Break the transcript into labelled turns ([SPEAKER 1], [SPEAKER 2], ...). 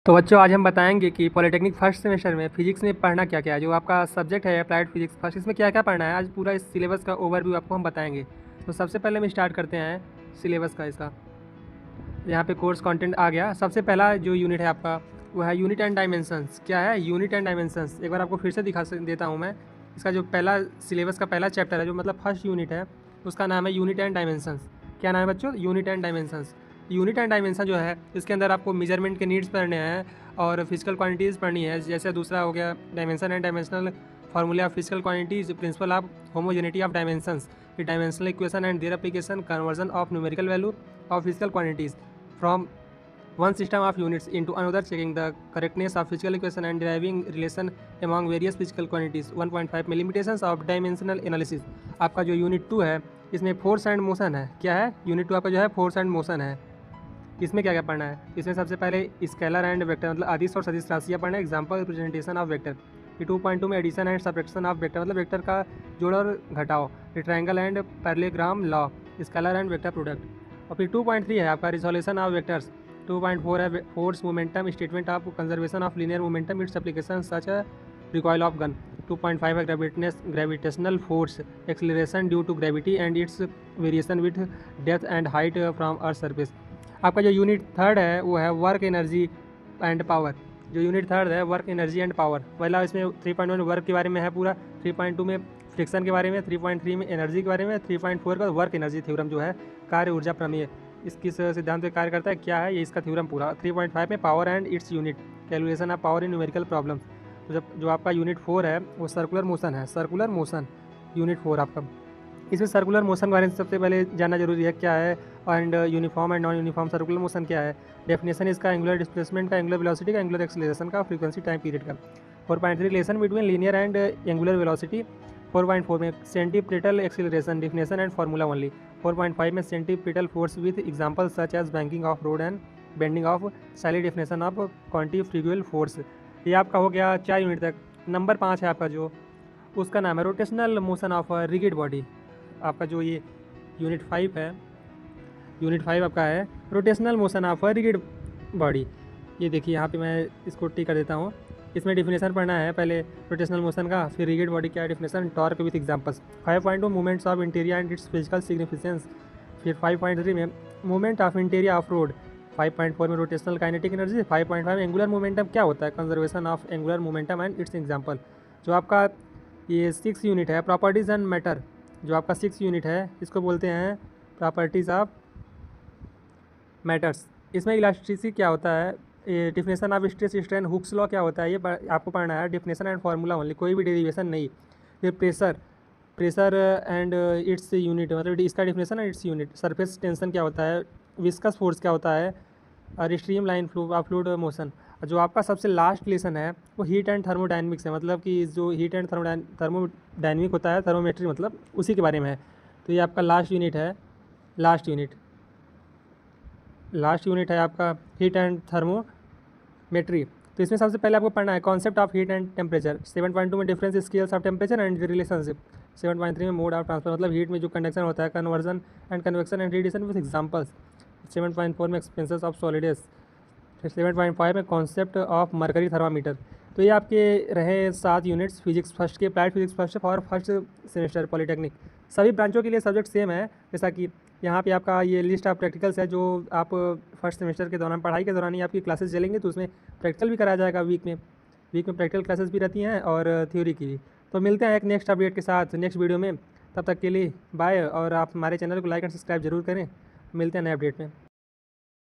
[SPEAKER 1] तो बच्चों आज हम बताएंगे कि पॉलिटेक्निक फर्स्ट सेमेस्टर में फिजिक्स में पढ़ना क्या क्या है। जो आपका सब्जेक्ट है अप्लाइड फिजिक्स फर्स्ट, इसमें क्या क्या पढ़ना है आज पूरा इस सिलेबस का ओवरव्यू आपको हम बताएंगे। तो सबसे पहले हम स्टार्ट करते हैं सिलेबस का। इसका यहाँ पे कोर्स कंटेंट आ गया। सबसे पहला जो यूनिट है आपका वो है यूनिट एंड डायमेंशंस। क्या है यूनिट एंड डायमेंशंस, एक बार आपको फिर से दिखा देता हूँ मैं। इसका जो पहला सिलेबस का पहला चैप्टर है, जो मतलब फर्स्ट यूनिट है, उसका नाम है यूनिट एंड डायमेंशंस। क्या नाम है बच्चों? Unit and dimensions. Unit and dimension जो है इसके अंदर आपको मेजरमेंट के नीड्स पढ़ने हैं और फिजिकल क्वांटिटीज़ पढ़नी है। जैसे दूसरा हो गया dimension and dimensional formula of physical quantities, principle of homogeneity of dimensions, dimensional equation and their application, conversion of numerical value of physical quantities from one system of units into another, checking the correctness of physical equation and deriving relation among various physical quantities, 1.5 limitations of dimensional analysis। आपका जो unit 2 है इसमें force and motion है। क्या है? Unit 2 आपका जो है फोर्स एंड मोशन है। इसमें क्या क्या पढ़ना है? इसमें सबसे पहले स्केलर एंड वेक्टर मतलब अदिश और सदिश राशियाँ पढ़ना है। Example representation of vector. ये 2.2 में addition and subtraction of vector मतलब वेक्टर का जोड़ और घटाओ। Triangle and parallelogram law, scalar and vector product. और फिर 2.3 है आपका रिजोल्यूशन ऑफ वेक्टर्स। 2.4 है force momentum statement of conservation of linear momentum, its application such है रिकॉयल ऑफ गन। 2.5 है gravitational force acceleration due to gravity and its variation with depth and height from earth surface. आपका जो unit 3 है वो है work energy and power. जो unit 3 है work energy and power, पहला इसमें 3.1 वर्क के बारे में है पूरा, 3.2 में फ्रिक्शन के बारे में, 3.3 में एनर्जी के बारे में, 3.4 का वर्क एनर्जी थ्योरम जो है कार्य ऊर्जा प्रमेय, इस किस सिद्धांत पे कार्य करता है, क्या है ये इसका थ्योरम पूरा। 3.5 में power and its unit, calculation of power in numerical problems. तो जब जो आपका यूनिट 4 है वो सर्कुलर मोशन है। सर्कुलर मोशन यूनिट 4 आपका। इसमें सर्कुलर मोशन के बारे में सबसे पहले जानना जरूरी है, क्या है and uniform and non uniform circular motion क्या है, डेफिनेशन इसका, एंगुलर डिस्प्लेसमेंट का, एंगुलर वेलोसिटी का, एंगुलर एक्सीलरेशन का, फ्रीक्वेंसी टाइम पीरियड का। 4.3 relation between linear and angular velocity. 4.4 में centripetal acceleration, definition and formula only. 4.5 में centripetal force with example such as banking of road and bending of सैली, definition of क्वांटिफ्रिक्यूअल force. ये आपका हो गया 4 यूनिट तक। नंबर 5 है आपका जो, उसका नाम है rotational motion of rigid body. आपका जो ये यूनिट 5 है, यूनिट 5 आपका है rotational motion of rigid body. ये देखिए यहाँ पे मैं इसको टिक कर देता हूँ। इसमें डिफिनेशन पढ़ना है पहले रोटेशनल मोशन का, फिर रिगिड बॉडी क्या है definition, torque with examples. 5.2 movements of interior and it's physical significance. फिर 5.3 में movement of interior of road. 5.4 में रोटेशनल काइनेटिक एनर्जी। 5.5 में एंगुलर मोमेंटम क्या होता है, conservation of angular momentum and it's example. जो आपका ये 6 यूनिट है प्रॉपर्टीज़ एंड मैटर, जो आपका 6 यूनिट है इसको बोलते हैं प्रॉपर्टीज़ ऑफ मैटर्स। इसमें इलास्टिसिटी क्या होता है, ये definition of stress strain, Hooke's law क्या होता है, ये आपको पढ़ना है। डिफिनेशन एंड फार्मूला ओनली, कोई भी डेरिवेशन नहीं। फिर प्रेशर एंड इट्स यूनिट मतलब इसका definition and its unit. Surface tension क्या होता है, विस्कस फोर्स क्या होता है, और स्ट्रीम लाइन फ्लूइड मोशन। जो आपका सबसे लास्ट लेसन है वो हीट एंड थर्मोडायनेमिक्स है, मतलब कि जो हीट एंड थर्मोडायनेमिक होता है, थर्मोमेट्री मतलब उसी के बारे में है। तो ये आपका लास्ट यूनिट है, लास्ट यूनिट है आपका हीट एंड थर्मोमेट्री। तो इसमें सबसे पहले आपको पढ़ना है concept of heat and temperature. 7.2 में difference scales of temperature and relationship. 7.3 में मोड ऑफ ट्रांसफर मतलब हीट में जो कंडक्शन होता है, conversion and convection and radiation with examples. 7.4 में एक्सपेंसेस ऑफ सॉलिड्स। फिर 7.5 में कॉन्सेप्ट ऑफ मरकरी थर्मामीटर। तो ये आपके रहे 7 यूनिट्स फिजिक्स फर्स्ट के, अप्लाइड फिजिक्स फर्स्ट और फर्स्ट सेमेस्टर पॉलिटेक्निक। सभी ब्रांचों के लिए सब्जेक्ट सेम है, जैसा कि यहाँ पे आपका ये लिस्ट ऑफ प्रैक्टिकल्स है जो आप फर्स्ट सेमेस्टर के दौरान, पढ़ाई के दौरान ही आपकी क्लासेस चलेंगे, तो उसमें प्रैक्टिकल भी कराया जाएगा। वीक में प्रैक्टिकल क्लासेस भी रहती हैं और थ्योरी की भी। तो मिलते हैं एक नेक्स्ट अपडेट के साथ नेक्स्ट वीडियो में, तब तक के लिए बाय। और आप हमारे चैनल को लाइक एंड सब्सक्राइब जरूर करें। मिलते हैं नए अपडेट में।